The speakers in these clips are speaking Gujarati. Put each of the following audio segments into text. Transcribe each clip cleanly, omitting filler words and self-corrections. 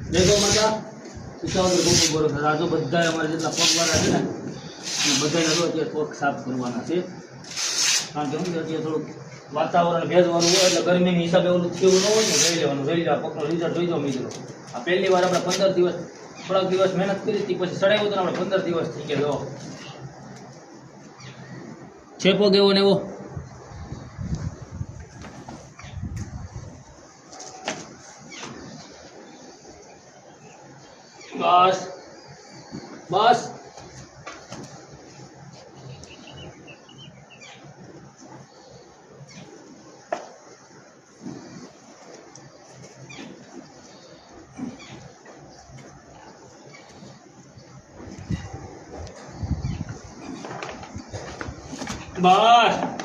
જય ગૌ માતા વિસાવદર ગોકુળ ગોરખ આ જો બધા અમારે જેટલા પગવાળા છે ને એ બધાને જો અત્યારે પગ સાફ કરવાના છે કારણ કે શું છે અત્યારે થોડુંક વાતાવરણ ભેજવાનું હોય એટલે ગરમીની હિસાબે ઓલું થયું ન હોય ને જોઈ લેવાનું જોઈ લે પગનો રિઝલ્ટ જોઈ જાઓ મિત્રો આ પહેલી વાર આપણે 15 દિવસ થોડાક દિવસ મહેનત કરી હતી પછી ચડાવ્યું તો આપણે 15 દિવસ થઈ ગયા જો છે પગ એવો ને એવો બસ બસ બસ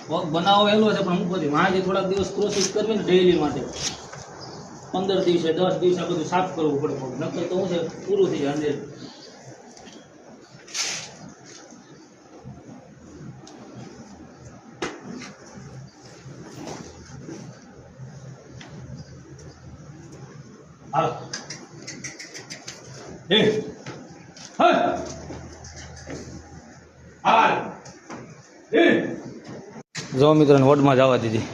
પગ બનાવો એલો છે પણ મૂકો આજે થોડાક દિવસ પ્રોસેસ કરવી ને ડેઈલી માટે 15 દિવસે 10 દિવસે આ બધું સાફ કરવું પડે પગ નકર તો શું છે પૂરું થઈ જાય અંદર હાલો એ હા હાલ એ જો મિત્રોને વોર્ડમાં જવા દીધી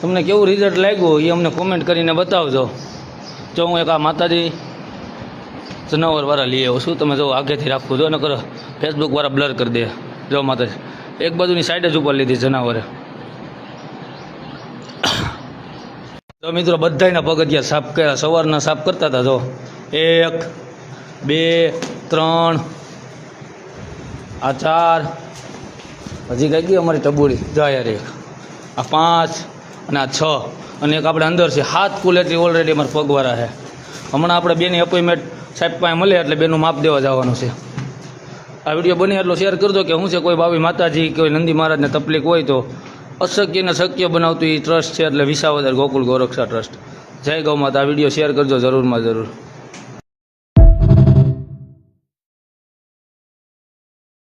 તમને કેવું રિઝલ્ટ લાગ્યું એ અમને કોમેન્ટ કરીને બતાવજો જો હું એક આ માતાજી જનાવરવાળા લઈ આવ્યો છું તમે જો આગેથી રાખવું જો ને કરો ફેસબુકવાળા બ્લર કરી દે જો માતાજી એક બાજુની સાઈડ જ ઉપર લીધી જનાવરે તો મિત્રો બધાના પગથિયા સાફ કર્યા સવારના સાફ કરતા હતા જો 1 2 3 આ 4 હજી કઈ ગઈ અમારી ટબુડી જાય રે આ 5 અને આ 6 અને એક આપણે અંદર છે 7 કુલેટી ઓલરેડી અમારા પગવાળા છે હમણાં આપણે બેની અપોઇન્ટમેન્ટ સાહેબ પાસે મળે એટલે બેનું માપ દેવા જવાનું છે આ વિડીયો બને એટલો શેર કરી દો કે હું છે કોઈ ભાવી માતાજી કોઈ નંદી મહારાજને તકલીફ હોય તો અશક્યને શક્ય બનાવતું એ ટ્રસ્ટ છે એટલે વિસાવદર ગોકુળ ગોરક્ષા ટ્રસ્ટ જય ગૌ માતા આ વિડીયો શેર કરજો જરૂરમાં જરૂર